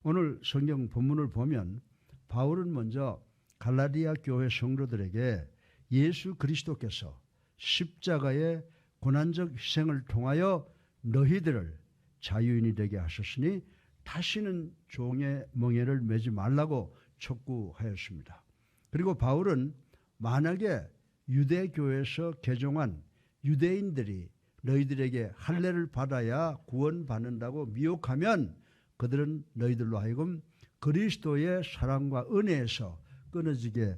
오늘 성경 본문을 보면 바울은 먼저 갈라디아 교회 성도들에게 예수 그리스도께서 십자가의 고난적 희생을 통하여 너희들을 자유인이 되게 하셨으니 다시는 종의 멍에를 매지 말라고 촉구하였습니다. 그리고 바울은 만약에 유대교에서 개종한 유대인들이 너희들에게 할례를 받아야 구원받는다고 미혹하면 그들은 너희들로 하여금 그리스도의 사랑과 은혜에서 끊어지게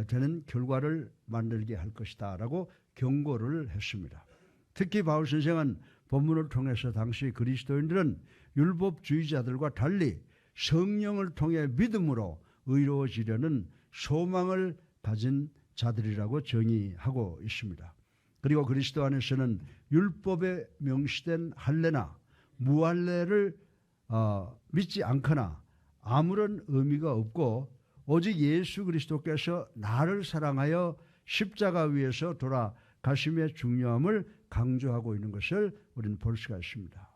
되는 결과를 만들게 할 것이다 라고 경고를 했습니다. 특히 바울 선생은 본문을 통해서 당시 그리스도인들은 율법주의자들과 달리 성령을 통해 믿음으로 의로워지려는 소망을 가진 자들이라고 정의하고 있습니다. 그리고 그리스도 안에서는 율법에 명시된 할례나 무할례를 믿지 않거나 아무런 의미가 없고 오직 예수 그리스도께서 나를 사랑하여 십자가 위에서 돌아가심의 중요함을 강조하고 있는 것을 우리는 볼 수가 있습니다.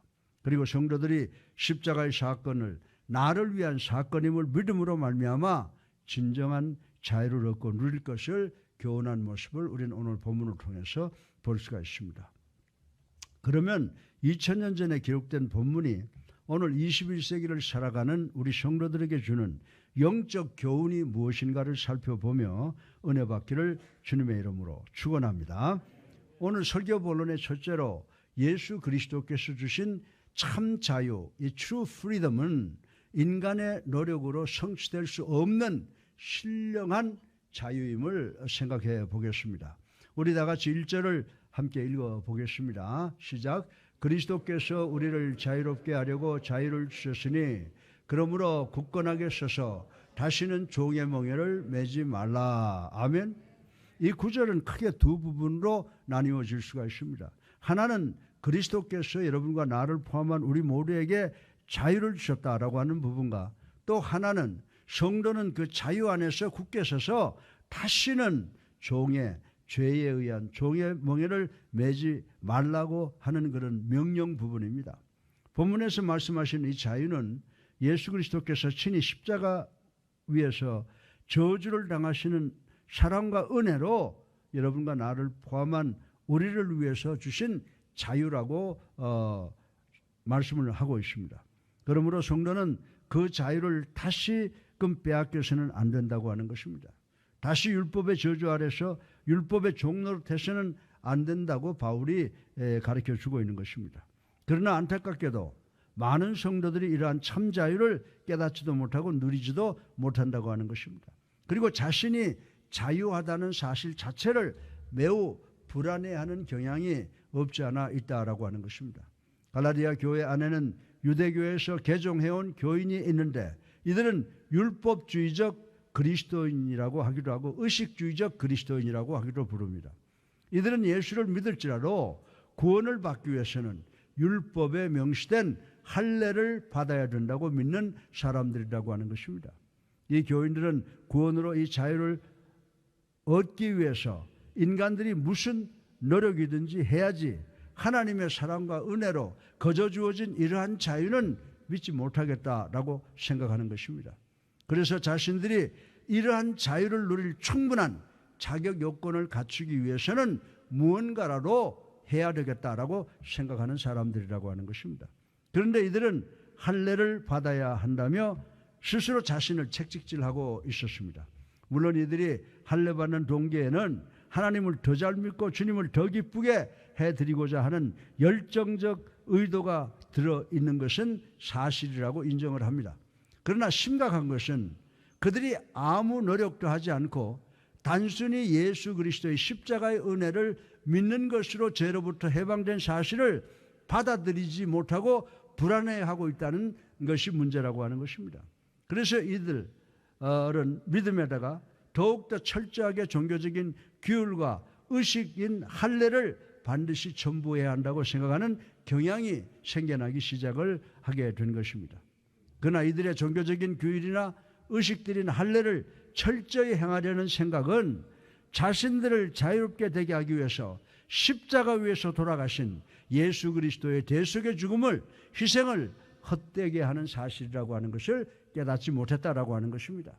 그리고 성도들이 십자가의 사건을 나를 위한 사건임을 믿음으로 말미암아 진정한 자유를 얻고 누릴 것을 교훈한 모습을 우리는 오늘 본문을 통해서 볼 수가 있습니다. 그러면 2000년 전에 기록된 본문이 오늘 21세기를 살아가는 우리 성도들에게 주는 영적 교훈이 무엇인가를 살펴보며 은혜 받기를 주님의 이름으로 축원합니다. 오늘 설교 본론의 첫째로 예수 그리스도께서 주신 참 자유, 이 true freedom은 인간의 노력으로 성취될 수 없는 신령한 자유임을 생각해 보겠습니다. 우리 다 같이 1절을 함께 읽어 보겠습니다. 시작. 그리스도께서 우리를 자유롭게 하려고 자유를 주셨으니 그러므로 굳건하게 서서 다시는 종의 멍에를 매지 말라. 아멘. 이 구절은 크게 두 부분으로 나뉘어질 수가 있습니다. 하나는 그리스도께서 여러분과 나를 포함한 우리 모두에게 자유를 주셨다라고 하는 부분과 또 하나는 성도는 그 자유 안에서 굳게 서서 다시는 죄에 의한 종의 멍에를 매지 말라고 하는 그런 명령 부분입니다. 본문에서 말씀하신 이 자유는 예수 그리스도께서 친히 십자가 위에서 저주를 당하시는 사랑과 은혜로 여러분과 나를 포함한 우리를 위해서 주신 자유라고 말씀을 하고 있습니다. 그러므로 성도는 그 자유를 다시금 빼앗겨서는 안 된다고 하는 것입니다. 다시 율법의 저주 아래서 율법의 종노릇해서는 안 된다고 바울이 가르쳐주고 있는 것입니다. 그러나 안타깝게도 많은 성도들이 이러한 참 자유를 깨닫지도 못하고 누리지도 못한다고 하는 것입니다. 그리고 자신이 자유하다는 사실 자체를 매우 불안해하는 경향이 없지 않아 있다라고 하는 것입니다. 갈라디아 교회 안에는 유대교에서 개종해온 교인이 있는데 이들은 율법주의적 그리스도인이라고 하기도 하고 의식주의적 그리스도인이라고 하기도 부릅니다. 이들은 예수를 믿을지라도 구원을 받기 위해서는 율법에 명시된 할례를 받아야 된다고 믿는 사람들이라고 하는 것입니다. 이 교인들은 구원으로 이 자유를 얻기 위해서 인간들이 무슨 노력이든지 해야지 하나님의 사랑과 은혜로 거저 주어진 이러한 자유는 믿지 못하겠다라고 생각하는 것입니다. 그래서 자신들이 이러한 자유를 누릴 충분한 자격 요건을 갖추기 위해서는 무언가라도 해야 되겠다라고 생각하는 사람들이라고 하는 것입니다. 그런데 이들은 할례를 받아야 한다며 스스로 자신을 책찍질하고 있었습니다. 물론 이들이 할례 받는 동기에는 하나님을 더 잘 믿고 주님을 더 기쁘게 해드리고자 하는 열정적 의도가 들어있는 것은 사실이라고 인정을 합니다. 그러나 심각한 것은 그들이 아무 노력도 하지 않고 단순히 예수 그리스도의 십자가의 은혜를 믿는 것으로 죄로부터 해방된 사실을 받아들이지 못하고 불안해하고 있다는 것이 문제라고 하는 것입니다. 그래서 이들은 믿음에다가 더욱더 철저하게 종교적인 규율과 의식인 할례를 반드시 첨부해야 한다고 생각하는 경향이 생겨나기 시작을 하게 된 것입니다. 그러나 이들의 종교적인 규율이나 의식들인 할례를 철저히 행하려는 생각은 자신들을 자유롭게 되게 하기 위해서 십자가 위에서 돌아가신 예수 그리스도의 대속의 죽음을, 희생을 헛되게 하는 사실이라고 하는 것을 깨닫지 못했다라고 하는 것입니다.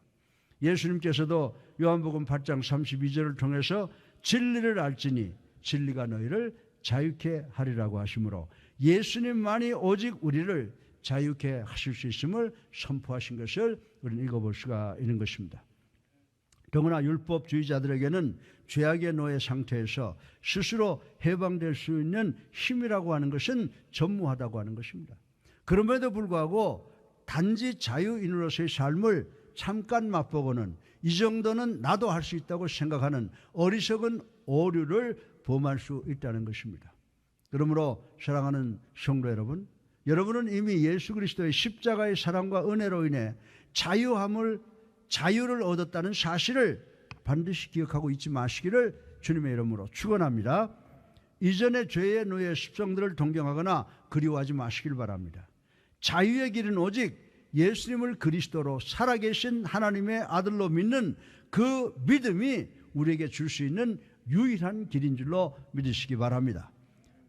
예수님께서도 요한복음 8장 32절을 통해서 진리를 알지니 진리가 너희를 자유케 하리라고 하시므로 예수님만이 오직 우리를 자유케 하실 수 있음을 선포하신 것을 우리는 읽어볼 수가 있는 것입니다. 더구나 율법주의자들에게는 죄악의 노예 상태에서 스스로 해방될 수 있는 힘이라고 하는 것은 전무하다고 하는 것입니다. 그럼에도 불구하고 단지 자유인으로서의 삶을 잠깐 맛보고는 이 정도는 나도 할 수 있다고 생각하는 어리석은 오류를 범할 수 있다는 것입니다. 그러므로 사랑하는 성도 여러분, 여러분은 이미 예수 그리스도의 십자가의 사랑과 은혜로 인해 자유를 얻었다는 사실을 반드시 기억하고 잊지 마시기를 주님의 이름으로 축원합니다. 이전의 죄의 노예 습성들을 동경하거나 그리워하지 마시길 바랍니다. 자유의 길은 오직 예수님을 그리스도로 살아계신 하나님의 아들로 믿는 그 믿음이 우리에게 줄 수 있는 유일한 길인 줄로 믿으시기 바랍니다.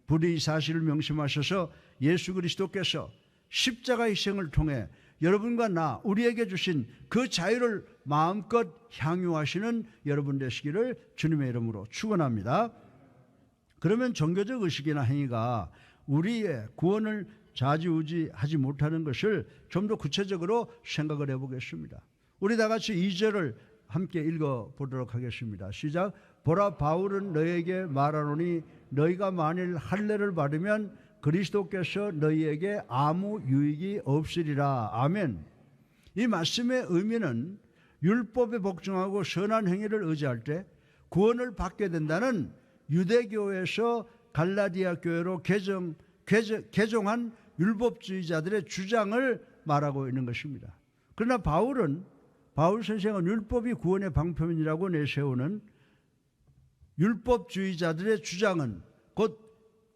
부디 이 사실을 명심하셔서 예수 그리스도께서 십자가 희생을 통해 여러분과 나 우리에게 주신 그 자유를 마음껏 향유하시는 여러분 되시기를 주님의 이름으로 축원합니다. 그러면 종교적 의식이나 행위가 우리의 구원을 좌지우지하지 못하는 것을 좀 더 구체적으로 생각을 해보겠습니다. 우리 다 같이 2절을 함께 읽어보도록 하겠습니다. 시작. 보라, 바울은 너희에게 말하노니 너희가 만일 할례를 받으면 그리스도께서 너희에게 아무 유익이 없으리라. 아멘. 이 말씀의 의미는 율법에 복종하고 선한 행위를 의지할 때 구원을 받게 된다는 유대교에서 갈라디아 교회로 개종한 율법주의자들의 주장을 말하고 있는 것입니다. 그러나 바울 선생은 율법이 구원의 방편이라고 내세우는 율법주의자들의 주장은 곧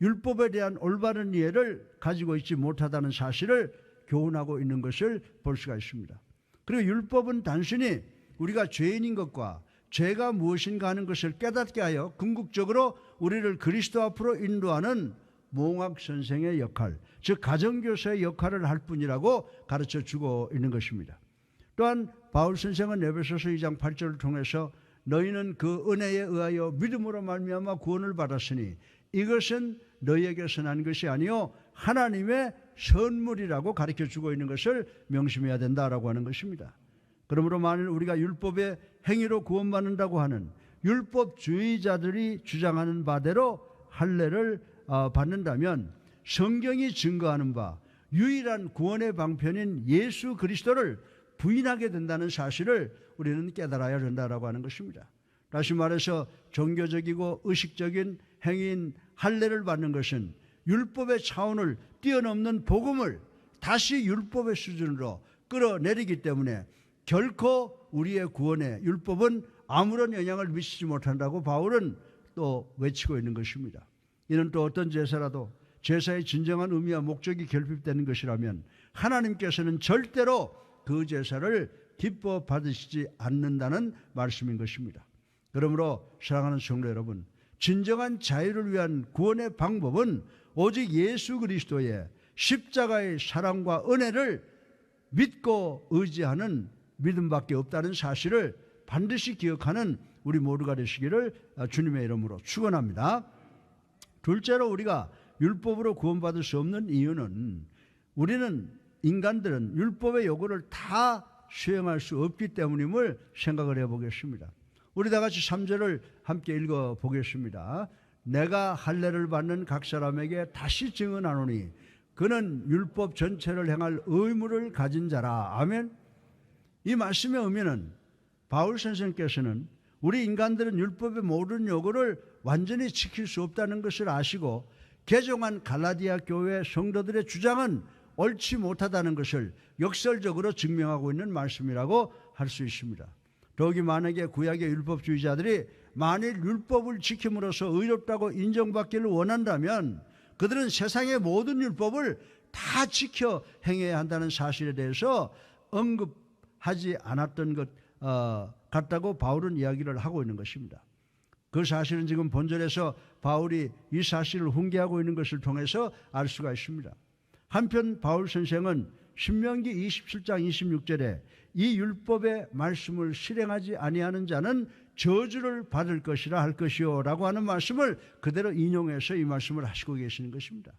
율법에 대한 올바른 이해를 가지고 있지 못하다는 사실을 교훈하고 있는 것을 볼 수가 있습니다. 그리고 율법은 단순히 우리가 죄인인 것과 죄가 무엇인가 하는 것을 깨닫게 하여 궁극적으로 우리를 그리스도 앞으로 인도하는 몽학 선생의 역할, 즉 가정교사의 역할을 할 뿐이라고 가르쳐주고 있는 것입니다. 또한 바울 선생은 에베소서 2장 8절을 통해서 너희는 그 은혜에 의하여 믿음으로 말미암아 구원을 받았으니 이것은 너희에게서 난 것이 아니요 하나님의 선물이라고 가르쳐주고 있는 것을 명심해야 된다라고 하는 것입니다. 그러므로 만일 우리가 율법의 행위로 구원받는다고 하는 율법주의자들이 주장하는 바대로 할례를 받는다면 성경이 증거하는 바 유일한 구원의 방편인 예수 그리스도를 부인하게 된다는 사실을 우리는 깨달아야 된다라고 하는 것입니다. 다시 말해서 종교적이고 의식적인 행위인 할례를 받는 것은 율법의 차원을 뛰어넘는 복음을 다시 율법의 수준으로 끌어내리기 때문에 결코 우리의 구원에 율법은 아무런 영향을 미치지 못한다고 바울은 또 외치고 있는 것입니다. 이는 또 어떤 제사라도 제사의 진정한 의미와 목적이 결핍되는 것이라면 하나님께서는 절대로 그 제사를 기뻐 받으시지 않는다는 말씀인 것입니다. 그러므로 사랑하는 성도 여러분, 진정한 자유를 위한 구원의 방법은 오직 예수 그리스도의 십자가의 사랑과 은혜를 믿고 의지하는 믿음밖에 없다는 사실을 반드시 기억하는 우리 모두가 되시기를 주님의 이름으로 축원합니다. 둘째로 우리가 율법으로 구원받을 수 없는 이유는 우리는 인간들은 율법의 요구를 다 수행할 수 없기 때문임을 생각을 해보겠습니다. 우리 다 같이 3절을 함께 읽어보겠습니다. 내가 할례를 받는 각 사람에게 다시 증언하노니 그는 율법 전체를 행할 의무를 가진 자라. 아멘. 이 말씀의 의미는 바울 선생님께서는 우리 인간들은 율법의 모든 요구를 완전히 지킬 수 없다는 것을 아시고 개종한 갈라디아 교회 성도들의 주장은 옳지 못하다는 것을 역설적으로 증명하고 있는 말씀이라고 할 수 있습니다. 더욱이 만약에 구약의 율법주의자들이 만일 율법을 지킴으로써 의롭다고 인정받기를 원한다면 그들은 세상의 모든 율법을 다 지켜 행해야 한다는 사실에 대해서 언급하지 않았던 것 같다고 바울은 이야기를 하고 있는 것입니다. 그 사실은 지금 본절에서 바울이 이 사실을 훈계하고 있는 것을 통해서 알 수가 있습니다. 한편 바울 선생은 신명기 27장 26절에 이 율법의 말씀을 실행하지 아니하는 자는 저주를 받을 것이라 할 것이요 라고 하는 말씀을 그대로 인용해서 이 말씀을 하시고 계시는 것입니다.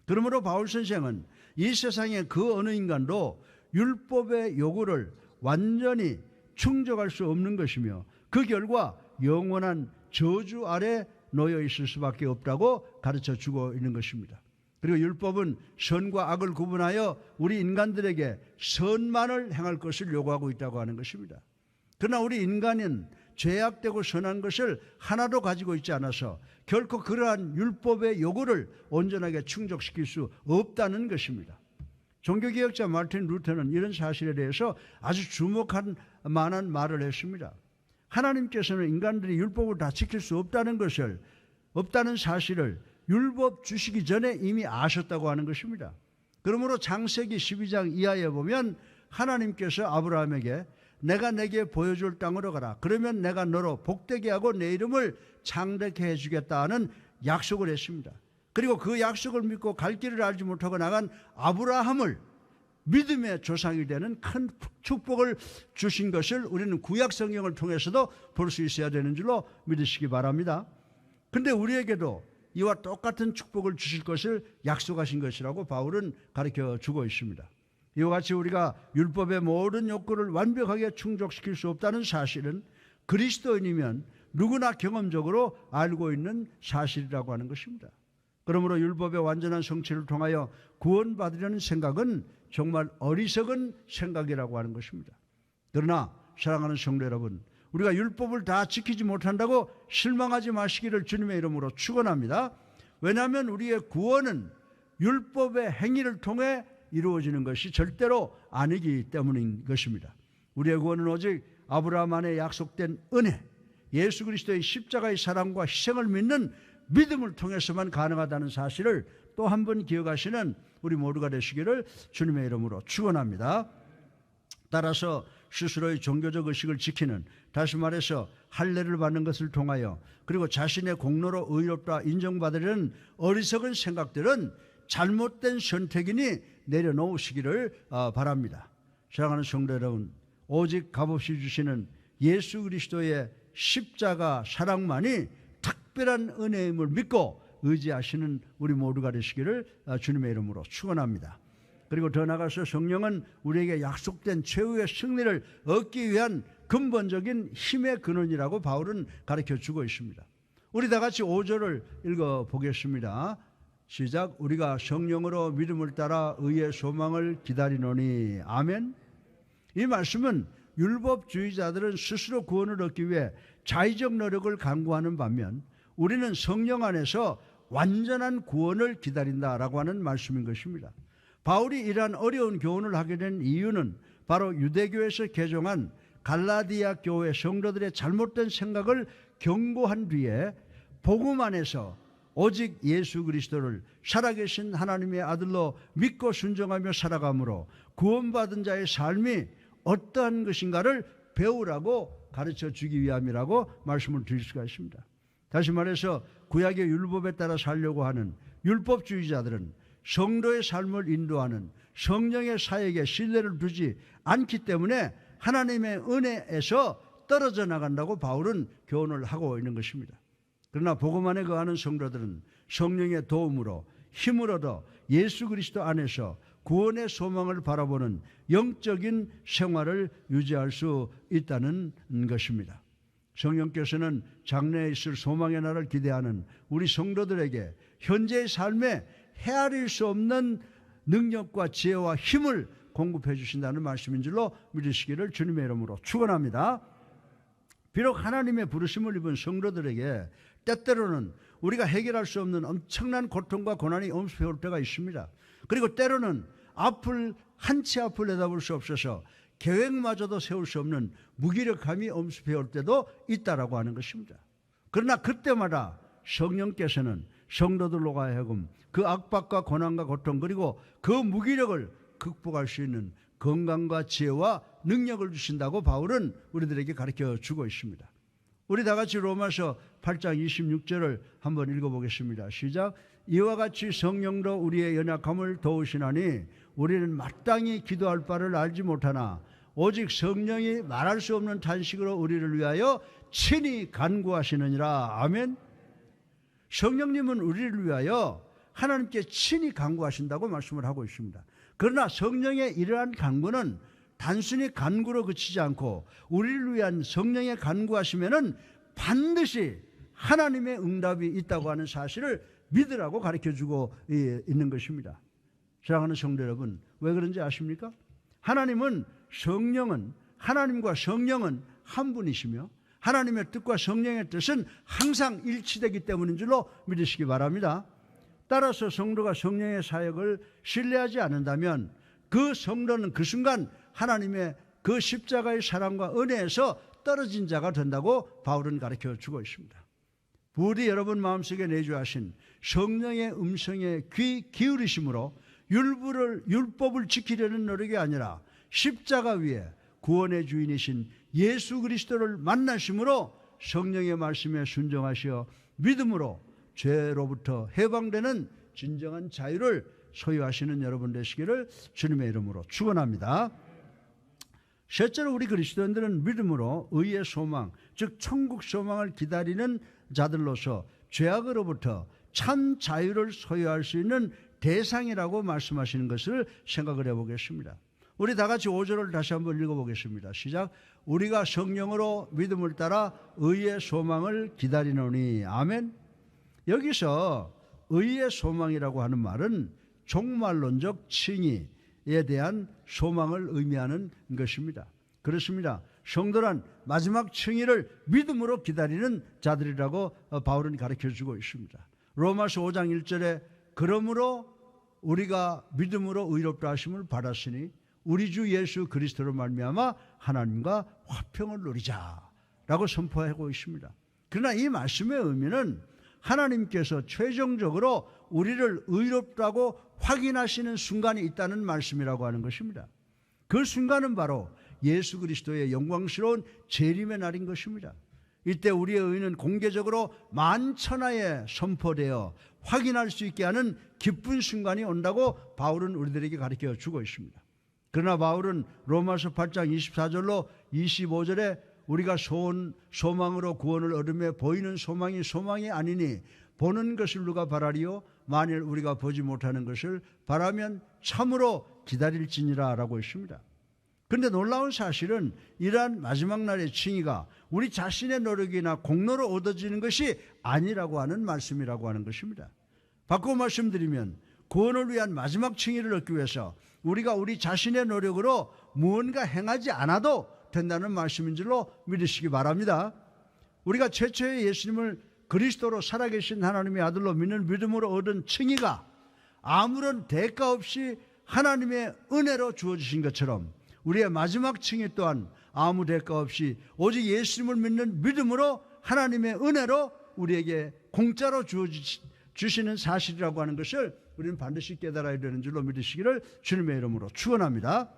그러므로 바울 선생은 이 세상의 그 어느 인간도 율법의 요구를 완전히 충족할 수 없는 것이며 그 결과 영원한 저주 아래 놓여 있을 수밖에 없다고 가르쳐 주고 있는 것입니다. 그리고 율법은 선과 악을 구분하여 우리 인간들에게 선만을 행할 것을 요구하고 있다고 하는 것입니다. 그러나 우리 인간은 죄악되고 선한 것을 하나도 가지고 있지 않아서 결코 그러한 율법의 요구를 온전하게 충족시킬 수 없다는 것입니다. 종교개혁자 마르틴 루터는 이런 사실에 대해서 아주 주목할 만한 말을 했습니다. 하나님께서는 인간들이 율법을 다 지킬 수 없다는 사실을 율법 주시기 전에 이미 아셨다고 하는 것입니다. 그러므로 창세기 12장 이하에 보면 하나님께서 아브라함에게 내가 내게 보여줄 땅으로 가라. 그러면 내가 너로 복되게 하고 내 이름을 창대케 해주겠다는 약속을 했습니다. 그리고 그 약속을 믿고 갈 길을 알지 못하고 나간 아브라함을 믿음의 조상이 되는 큰 축복을 주신 것을 우리는 구약 성경을 통해서도 볼 수 있어야 되는 줄로 믿으시기 바랍니다. 그런데 우리에게도 이와 똑같은 축복을 주실 것을 약속하신 것이라고 바울은 가르쳐 주고 있습니다. 이와 같이 우리가 율법의 모든 욕구를 완벽하게 충족시킬 수 없다는 사실은 그리스도인이면 누구나 경험적으로 알고 있는 사실이라고 하는 것입니다. 그러므로 율법의 완전한 성취를 통하여 구원받으려는 생각은 정말 어리석은 생각이라고 하는 것입니다. 그러나 사랑하는 성도 여러분, 우리가 율법을 다 지키지 못한다고 실망하지 마시기를 주님의 이름으로 축원합니다. 왜냐하면 우리의 구원은 율법의 행위를 통해 이루어지는 것이 절대로 아니기 때문인 것입니다. 우리의 구원은 오직 아브라함 안에 약속된 은혜, 예수 그리스도의 십자가의 사랑과 희생을 믿는 믿음을 통해서만 가능하다는 사실을 또 한 번 기억하시는 우리 모두가 되시기를 주님의 이름으로 축원합니다. 따라서 스스로의 종교적 의식을 지키는, 다시 말해서 할례를 받는 것을 통하여 그리고 자신의 공로로 의롭다 인정받으려는 어리석은 생각들은 잘못된 선택이니 내려놓으시기를 바랍니다. 사랑하는 성도 여러분, 오직 값없이 주시는 예수 그리스도의 십자가 사랑만이 특별한 은혜임을 믿고 의지하시는 우리 모두가 되시기를 주님의 이름으로 축원합니다. 그리고 더 나아가서 성령은 우리에게 약속된 최후의 승리를 얻기 위한 근본적인 힘의 근원이라고 바울은 가르쳐주고 있습니다. 우리 다 같이 5절을 읽어보겠습니다. 시작. 우리가 성령으로 믿음을 따라 의의 소망을 기다리노니. 아멘. 이 말씀은 율법주의자들은 스스로 구원을 얻기 위해 자의적 노력을 강구하는 반면 우리는 성령 안에서 완전한 구원을 기다린다라고 하는 말씀인 것입니다. 바울이 이러한 어려운 교훈을 하게 된 이유는 바로 유대교에서 개종한 갈라디아 교회 성도들의 잘못된 생각을 경고한 뒤에 복음 안에서 오직 예수 그리스도를 살아계신 하나님의 아들로 믿고 순종하며 살아감으로 구원받은 자의 삶이 어떠한 것인가를 배우라고 가르쳐 주기 위함이라고 말씀을 드릴 수가 있습니다. 다시 말해서 구약의 율법에 따라 살려고 하는 율법주의자들은 성도의 삶을 인도하는 성령의 사역에 신뢰를 두지 않기 때문에 하나님의 은혜에서 떨어져 나간다고 바울은 교훈을 하고 있는 것입니다. 그러나 복음 안에 거하는 성도들은 성령의 도움으로 힘을 얻어 예수 그리스도 안에서 구원의 소망을 바라보는 영적인 생활을 유지할 수 있다는 것입니다. 성령께서는 장래에 있을 소망의 날을 기대하는 우리 성도들에게 현재의 삶에 헤아릴 수 없는 능력과 지혜와 힘을 공급해 주신다는 말씀인 줄로 믿으시기를 주님의 이름으로 축원합니다. 비록 하나님의 부르심을 입은 성도들에게 때때로는 우리가 해결할 수 없는 엄청난 고통과 고난이 엄습해 올 때가 있습니다. 그리고 때로는 한치 앞을 내다볼 수 없어서 계획마저도 세울 수 없는 무기력함이 엄습해 올 때도 있다라고 하는 것입니다. 그러나 그때마다 성령께서는 성도들로 하여금 그 압박과 고난과 고통 그리고 그 무기력을 극복할 수 있는 건강과 지혜와 능력을 주신다고 바울은 우리들에게 가르쳐 주고 있습니다. 우리 다 같이 로마서 8장 26절을 한번 읽어보겠습니다. 시작. 이와 같이 성령도 우리의 연약함을 도우시나니 우리는 마땅히 기도할 바를 알지 못하나 오직 성령이 말할 수 없는 탄식으로 우리를 위하여 친히 간구하시느니라. 아멘. 성령님은 우리를 위하여 하나님께 친히 간구하신다고 말씀을 하고 있습니다. 그러나 성령의 이러한 간구는 단순히 간구로 그치지 않고 우리를 위한 성령의 간구하시면은 반드시 하나님의 응답이 있다고 하는 사실을 믿으라고 가르쳐주고 있는 것입니다. 사랑하는 성도 여러분, 왜 그런지 아십니까? 하나님과 성령은 한 분이시며 하나님의 뜻과 성령의 뜻은 항상 일치되기 때문인 줄로 믿으시기 바랍니다. 따라서 성도가 성령의 사역을 신뢰하지 않는다면 그 성도는 그 순간 하나님의 그 십자가의 사랑과 은혜에서 떨어진 자가 된다고 바울은 가르쳐 주고 있습니다. 부디 여러분 마음속에 내주하신 성령의 음성에 귀 기울이심으로 율법을 지키려는 노력이 아니라 십자가 위에 구원의 주인이신 예수 그리스도를 만나심으로 성령의 말씀에 순종하시어 믿음으로 죄로부터 해방되는 진정한 자유를 소유하시는 여러분 되시기를 주님의 이름으로 축원합니다. 셋째로 우리 그리스도인들은 믿음으로 의의 소망, 즉 천국 소망을 기다리는 자들로서 죄악으로부터 참 자유를 소유할 수 있는 대상이라고 말씀하시는 것을 생각을 해보겠습니다. 우리 다 같이 5절을 다시 한번 읽어보겠습니다. 시작. 우리가 성령으로 믿음을 따라 의의 소망을 기다리노니. 아멘. 여기서 의의 소망이라고 하는 말은 종말론적 칭의에 대한 소망을 의미하는 것입니다. 그렇습니다. 성도란 마지막 칭의를 믿음으로 기다리는 자들이라고 바울은 가르쳐주고 있습니다. 로마서 5장 1절에 그러므로 우리가 믿음으로 의롭다 하심을 받았으니 우리 주 예수 그리스도로 말미암아 하나님과 화평을 누리자라고 선포하고 있습니다. 그러나 이 말씀의 의미는 하나님께서 최종적으로 우리를 의롭다고 확인하시는 순간이 있다는 말씀이라고 하는 것입니다. 그 순간은 바로 예수 그리스도의 영광스러운 재림의 날인 것입니다. 이때 우리의 의는 공개적으로 만천하에 선포되어 확인할 수 있게 하는 기쁜 순간이 온다고 바울은 우리들에게 가르쳐 주고 있습니다. 그러나 바울은 로마서 8장 24절로 25절에 우리가 소망으로 구원을 얻으며 보이는 소망이 아니니 보는 것을 누가 바라리요? 만일 우리가 보지 못하는 것을 바라면 참으로 기다릴지니라 라고 했습니다. 그런데 놀라운 사실은 이러한 마지막 날의 칭의가 우리 자신의 노력이나 공로로 얻어지는 것이 아니라고 하는 말씀이라고 하는 것입니다. 바꾸어 말씀드리면 구원을 위한 마지막 칭의를 얻기 위해서 우리가 우리 자신의 노력으로 무언가 행하지 않아도 된다는 말씀인 줄로 믿으시기 바랍니다. 우리가 최초의 예수님을 그리스도로 살아계신 하나님의 아들로 믿는 믿음으로 얻은 칭의가 아무런 대가 없이 하나님의 은혜로 주어지신 것처럼 우리의 마지막 칭의 또한 아무 대가 없이 오직 예수님을 믿는 믿음으로 하나님의 은혜로 우리에게 공짜로 주시는 사실이라고 하는 것을 우리는 반드시 깨달아야 되는 줄로 믿으시기를 주님의 이름으로 축원합니다.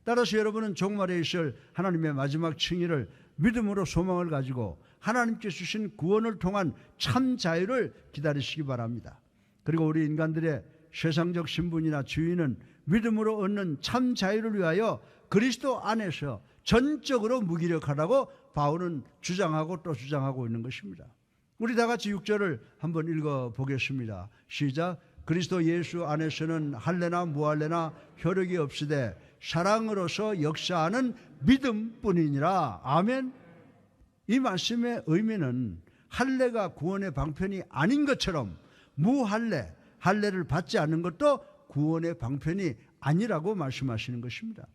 따라서 여러분은 종말에 있을 하나님의 마지막 칭의를 믿음으로 소망을 가지고 하나님께 주신 구원을 통한 참 자유를 기다리시기 바랍니다. 그리고 우리 인간들의 세상적 신분이나 지위는 믿음으로 얻는 참 자유를 위하여 그리스도 안에서 전적으로 무기력하다고 바울은 주장하고 또 주장하고 있는 것입니다. 우리 다 같이 6절을 한번 읽어보겠습니다. 시작. 그리스도 예수 안에서는 할례나 무할례나 효력이 없으되 사랑으로서 역사하는 믿음뿐이니라. 아멘. 이 말씀의 의미는 할례가 구원의 방편이 아닌 것처럼 할례를 받지 않는 것도 구원의 방편이 아니라고 말씀하시는 것입니다.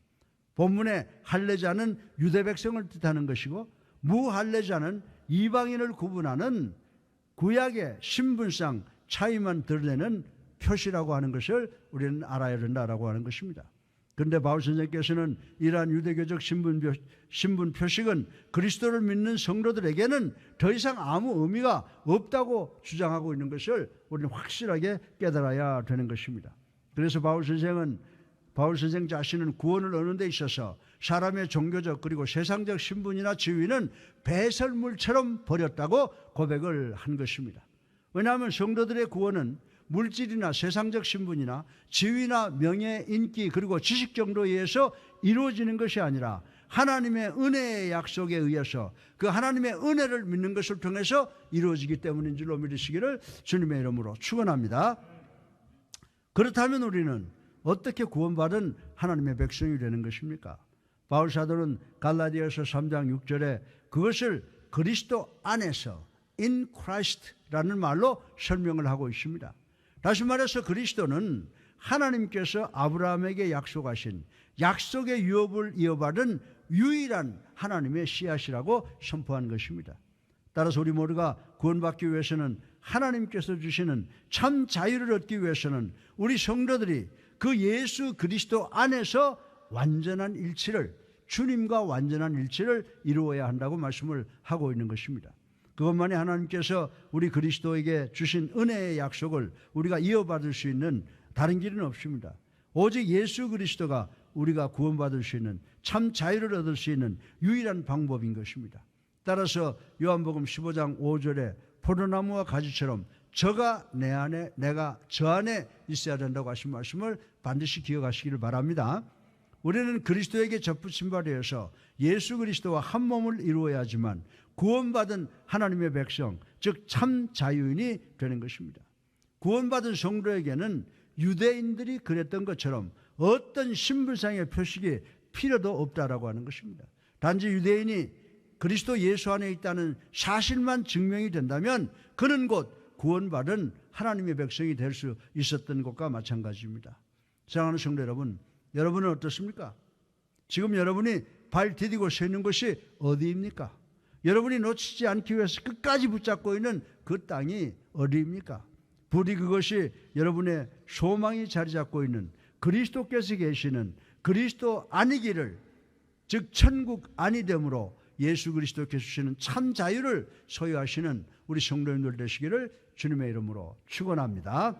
본문의 할례자는 유대 백성을 뜻하는 것이고 무할례자는 이방인을 구분하는 구약의 신분상 차이만 드러내는 표시라고 하는 것을 우리는 알아야 된다라고 하는 것입니다. 그런데 바울 선생님께서는 이러한 유대교적 신분 표식은 그리스도를 믿는 성도들에게는 더 이상 아무 의미가 없다고 주장하고 있는 것을 우리는 확실하게 깨달아야 되는 것입니다. 그래서 바울 선생 자신은 구원을 얻는 데 있어서 사람의 종교적 그리고 세상적 신분이나 지위는 배설물처럼 버렸다고 고백을 한 것입니다. 왜냐하면 성도들의 구원은 물질이나 세상적 신분이나 지위나 명예, 인기 그리고 지식 정도에 의해서 이루어지는 것이 아니라 하나님의 은혜의 약속에 의해서 그 하나님의 은혜를 믿는 것을 통해서 이루어지기 때문인 줄로 믿으시기를 주님의 이름으로 축원합니다. 그렇다면 우리는 어떻게 구원받은 하나님의 백성이 되는 것입니까? 바울 사도는 갈라디아서 3장 6절에 그것을 그리스도 안에서 in Christ라는 말로 설명을 하고 있습니다. 다시 말해서 그리스도는 하나님께서 아브라함에게 약속하신 약속의 유업을 이어받은 유일한 하나님의 씨앗이라고 선포한 것입니다. 따라서 우리 모두가 구원받기 위해서는 하나님께서 주시는 참 자유를 얻기 위해서는 우리 성도들이 그 예수 그리스도 안에서 완전한 일치를, 주님과 완전한 일치를 이루어야 한다고 말씀을 하고 있는 것입니다. 그것만이 하나님께서 우리 그리스도에게 주신 은혜의 약속을 우리가 이어받을 수 있는 다른 길은 없습니다. 오직 예수 그리스도가 우리가 구원받을 수 있는 참 자유를 얻을 수 있는 유일한 방법인 것입니다. 따라서 요한복음 15장 5절에 포도나무와 가지처럼 저가 내 안에 내가 저 안에 있어야 된다고 하신 말씀을 반드시 기억하시기를 바랍니다. 우리는 그리스도에게 접붙임 바 되어서 예수 그리스도와 한 몸을 이루어야지만 구원받은 하나님의 백성, 즉 참 자유인이 되는 것입니다. 구원받은 성도에게는 유대인들이 그랬던 것처럼 어떤 신분상의 표식이 필요도 없다라고 하는 것입니다. 단지 유대인이 그리스도 예수 안에 있다는 사실만 증명이 된다면 그는 곧 구원받은 하나님의 백성이 될 수 있었던 것과 마찬가지입니다. 사랑하는 성도 여러분, 여러분은 어떻습니까? 지금 여러분이 발 디디고 서 있는 곳이 어디입니까? 여러분이 놓치지 않기 위해서 끝까지 붙잡고 있는 그 땅이 어디입니까? 부디 그것이 여러분의 소망이 자리 잡고 있는 그리스도께서 계시는 그리스도 안이기를, 즉 천국 안이됨으로 예수 그리스도께서 주시는 참 자유를 소유하시는 우리 성도님들 되시기를 주님의 이름으로 축원합니다.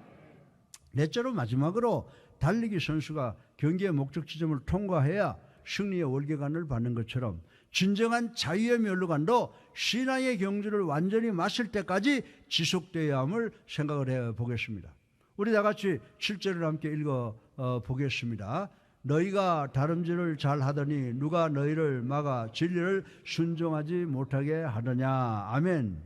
넷째로 마지막으로 달리기 선수가 경기의 목적 지점을 통과해야 승리의 월계관을 받는 것처럼 진정한 자유의 면류관도 신앙의 경주를 완전히 마칠 때까지 지속되어야 함을 생각을 해보겠습니다. 우리 다 같이 7절을 함께 읽어보겠습니다. 너희가 다름질을 잘하더니 누가 너희를 막아 진리를 순종하지 못하게 하더냐. 아멘.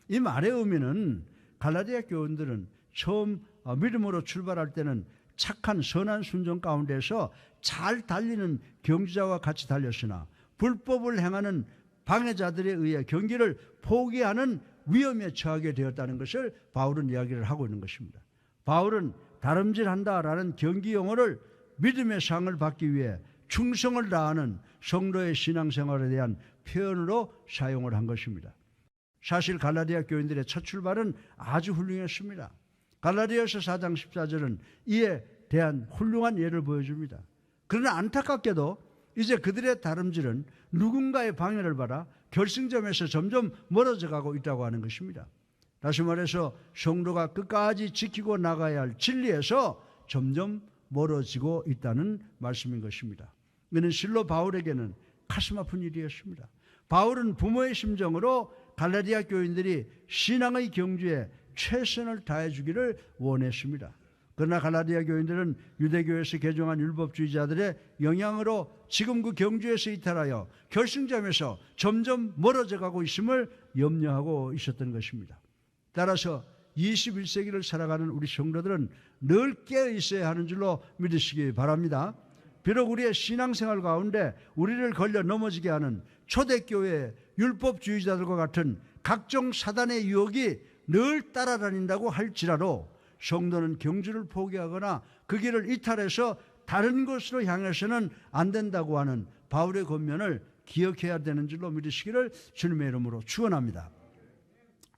이 말의 의미는 갈라디아 교인들은 처음 믿음으로 출발할 때는 착한 선한 순종 가운데서 잘 달리는 경주자와 같이 달렸으나 불법을 행하는 방해자들에 의해 경기를 포기하는 위험에 처하게 되었다는 것을 바울은 이야기를 하고 있는 것입니다. 바울은 다름질한다라는 경기 용어를 믿음의 상을 받기 위해 충성을 다하는 성도의 신앙생활에 대한 표현으로 사용을 한 것입니다. 사실 갈라디아 교인들의 첫 출발은 아주 훌륭했습니다. 갈라디아서 4장 14절은 이에 대한 훌륭한 예를 보여줍니다. 그러나 안타깝게도 이제 그들의 다름질은 누군가의 방해를 받아 결승점에서 점점 멀어져 가고 있다고 하는 것입니다. 다시 말해서 성도가 끝까지 지키고 나가야 할 진리에서 점점 멀어지고 있다는 말씀인 것입니다. 이는 실로 바울에게는 가슴 아픈 일이었습니다. 바울은 부모의 심정으로 갈라디아 교인들이 신앙의 경주에 최선을 다해 주기를 원했습니다. 그러나 갈라디아 교인들은 유대교에서 개종한 율법주의자들의 영향으로 지금 그 경주에서 이탈하여 결승점에서 점점 멀어져 가고 있음을 염려하고 있었던 것입니다. 따라서 21세기를 살아가는 우리 성도들은 늘 깨어 있어야 하는 줄로 믿으시기 바랍니다. 비록 우리의 신앙생활 가운데 우리를 걸려 넘어지게 하는 초대교회 율법주의자들과 같은 각종 사단의 유혹이 늘 따라다닌다고 할지라도 성도는 경주를 포기하거나 그 길을 이탈해서 다른 곳으로 향해서는 안 된다고 하는 바울의 권면을 기억해야 되는 줄로 믿으시기를 주님의 이름으로 축원합니다.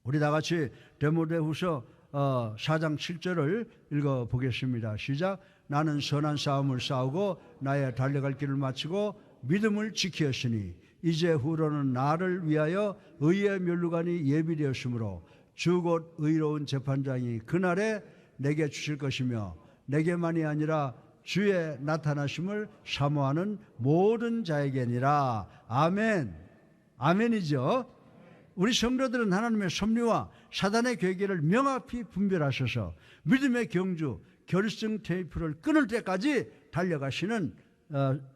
우리 다 같이 디모데후서 4장 7절을 읽어보겠습니다. 시작. 나는 선한 싸움을 싸우고 나의 달려갈 길을 마치고 믿음을 지키었으니 이제 후로는 나를 위하여 의의 면류관이 예비되었으므로 주 곧 의로운 재판장이 그날에 내게 주실 것이며 내게만이 아니라 주의 나타나심을 사모하는 모든 자에게니라. 아멘. 아멘이죠. 우리 성도들은 하나님의 섭리와 사단의 계계를 명확히 분별하셔서 믿음의 경주, 결승 테이프를 끊을 때까지 달려가시는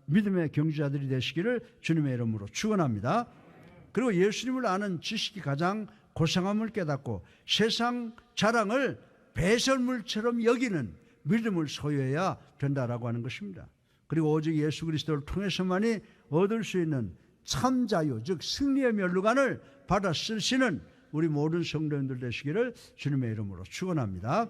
믿음의 경주자들이 되시기를 주님의 이름으로 축원합니다. 그리고 예수님을 아는 지식이 가장 고상함을 깨닫고 세상 자랑을 배설물처럼 여기는 믿음을 소유해야 된다라고 하는 것입니다. 그리고 오직 예수 그리스도를 통해서만이 얻을 수 있는 참 자유, 즉 승리의 면류관을 받아 쓰시는 우리 모든 성도님들 되시기를 주님의 이름으로 축원합니다.